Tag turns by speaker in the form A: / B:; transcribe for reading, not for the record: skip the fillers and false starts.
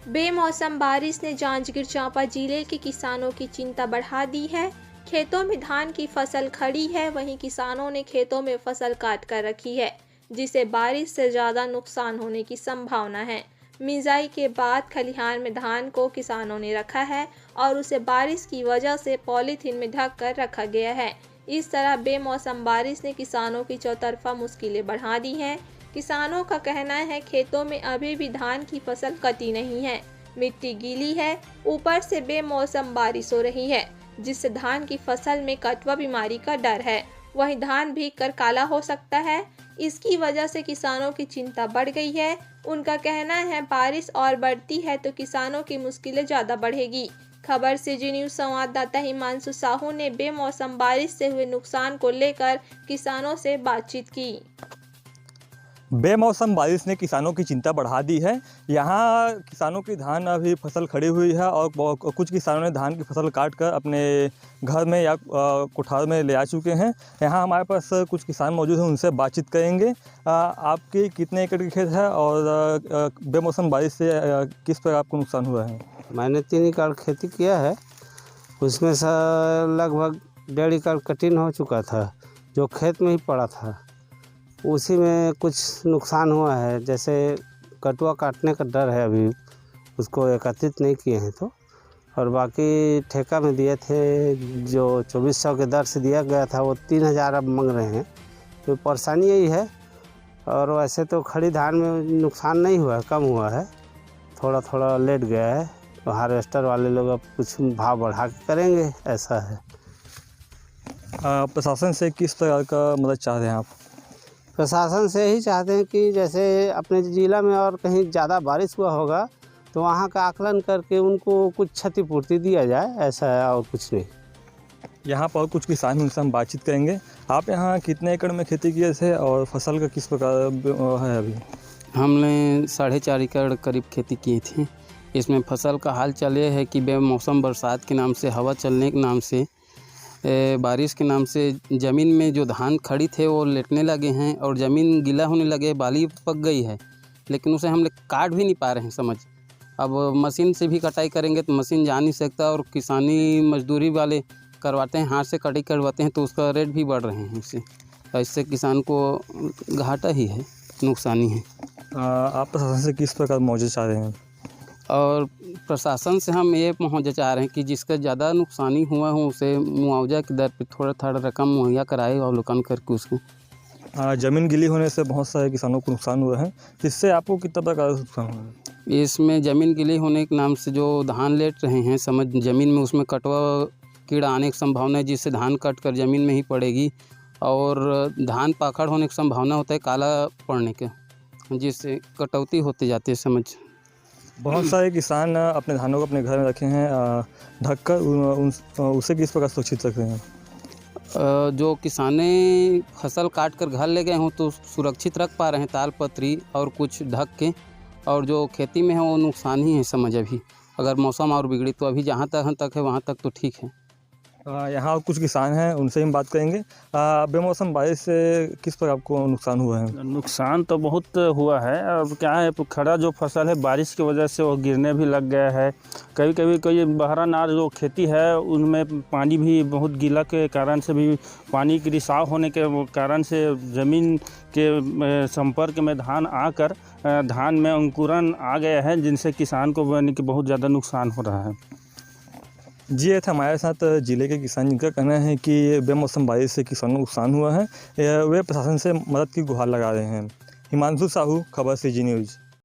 A: बेमौसम बारिश ने जांजगीर चांपा जिले के किसानों की चिंता बढ़ा दी है। खेतों में धान की फसल खड़ी है, वहीं किसानों ने खेतों में फसल काट कर रखी है, जिसे बारिश से ज़्यादा नुकसान होने की संभावना है। मिंजाई के बाद खलिहान में धान को किसानों ने रखा है और उसे बारिश की वजह से पॉलीथीन में ढक कर रखा गया है। इस तरह बेमौसम बारिश ने किसानों की चौतरफा मुश्किलें बढ़ा दी हैं। किसानों का कहना है खेतों में अभी भी धान की फसल कटी नहीं है, मिट्टी गीली है, ऊपर से बेमौसम बारिश हो रही है, जिससे धान की फसल में कटवा बीमारी का डर है। वहीं धान भीग कर काला हो सकता है। इसकी वजह से किसानों की चिंता बढ़ गई है। उनका कहना है बारिश और बढ़ती है तो किसानों की मुश्किलें ज़्यादा बढ़ेगी। खबर से जी न्यूज़ संवाददाता हिमांशु साहू ने बेमौसम बारिश से हुए नुकसान को लेकर किसानों से बातचीत की।
B: बेमौसम बारिश ने किसानों की चिंता बढ़ा दी है। यहाँ किसानों की धान अभी फसल खड़ी हुई है और कुछ किसानों ने धान की फसल काट कर अपने घर में या कोठार में ले आ चुके हैं। यहाँ हमारे पास कुछ किसान मौजूद हैं, उनसे बातचीत करेंगे। आपके कितने एकड़ के खेत है और बेमौसम बारिश से किस प्रकार आपको नुकसान हुआ है?
C: मैंने 3 एकड़ खेती किया है, उसमें से लगभग 1.5 एकड़ कटिन हो चुका था, जो खेत में ही पड़ा था। उसी में कुछ नुकसान हुआ है, जैसे कटुआ काटने का डर है, अभी उसको एकत्रित नहीं किए हैं तो। और बाकी ठेका में दिए थे, जो 2400 के दर से दिया गया था, वो 3000 अब मांग रहे हैं। तो परेशानी यही है। और वैसे तो खड़ी धान में नुकसान नहीं हुआ है, कम हुआ है, थोड़ा थोड़ा लेट गया है। तो हार्वेस्टर वाले लोग अब कुछ भाव बढ़ा के करेंगे, ऐसा है।
B: प्रशासन से किस प्रकार का मदद चाह रहे हैं आप?
C: प्रशासन से ही चाहते हैं कि जैसे अपने ज़िला में और कहीं ज़्यादा बारिश हुआ होगा तो वहाँ का आकलन करके उनको कुछ क्षतिपूर्ति दिया जाए, ऐसा है, और कुछ नहीं।
B: यहाँ पर कुछ किसान, उनसे हम बातचीत करेंगे। आप यहाँ कितने एकड़ में खेती किए थे और फसल का किस प्रकार है अभी?
D: हमने 4.5 एकड़ करीब खेती की थी। इसमें फसल का हाल चाल ये है कि बेमौसम बरसात के नाम से, हवा चलने के नाम से, बारिश के नाम से ज़मीन में जो धान खड़ी थे वो लेटने लगे हैं और ज़मीन गीला होने लगे, बाली पक गई है, लेकिन उसे हम लोग काट भी नहीं पा रहे हैं, समझ। अब मशीन से भी कटाई करेंगे तो मशीन जा नहीं सकता, और किसानी मजदूरी वाले करवाते हैं, हाथ से कटाई करवाते हैं तो उसका रेट भी बढ़ रहे हैं। इससे किसान को घाटा ही है, नुकसानी है।
B: आप प्रशासन से किस प्रकार मुआवजा चाह रहे हैं?
D: और प्रशासन से हम ये मुआवजा चाह रहे हैं कि जिसका ज़्यादा नुकसानी हुआ हो उसे मुआवजा की दर पे थोड़ा थोड़ा रकम मुहैया कराए, अवलोकन करके उसको।
B: ज़मीन गीली होने से बहुत सारे किसानों को नुकसान हुआ है, इससे आपको कितना प्रकार का नुकसान हुआ है?
D: इसमें ज़मीन गीली होने के नाम से जो धान लेट रहे हैं, समझ, ज़मीन में उसमें कटवा कीड़ा आने की संभावना है, जिससे धान कट कर ज़मीन में ही पड़ेगी, और धान पाखड़ होने की संभावना होता है काला पड़ने के, जिससे कटौती होते जाती है, समझ।
B: बहुत सारे किसान अपने धानों को अपने घर में रखे हैं ढककर, उसे किस प्रकार सुरक्षित रख रहे हैं?
D: जो किसाने फसल काट कर घर ले गए हों तो सुरक्षित रख पा रहे हैं, ताल पत्री और कुछ ढक के, और जो खेती में है वो नुकसान ही है, समझ। अभी अगर मौसम और बिगड़ी तो अभी जहाँ तक है वहाँ तक तो ठीक है।
B: यहाँ कुछ किसान हैं, उनसे हम बात करेंगे। बेमौसम बारिश से किस पर आपको नुकसान हुआ है?
E: नुकसान तो बहुत हुआ है। अब क्या है, खड़ा जो फसल है बारिश की वजह से वो गिरने भी लग गया है। कभी कभी कोई बहरानार जो खेती है उनमें पानी भी बहुत गीला के कारण से भी, पानी की रिसाव होने के कारण से ज़मीन के संपर्क में धान आकर धान में अंकुरन आ गया है, जिनसे किसान को बहुत ज़्यादा नुकसान हो रहा है।
B: जी, ये था हमारे साथ ज़िले के किसान, जिनका कहना है कि बेमौसम बारिश से किसानों को नुकसान हुआ है। वे प्रशासन से मदद की गुहार लगा रहे हैं। हिमांशु साहू, खबर CG न्यूज़।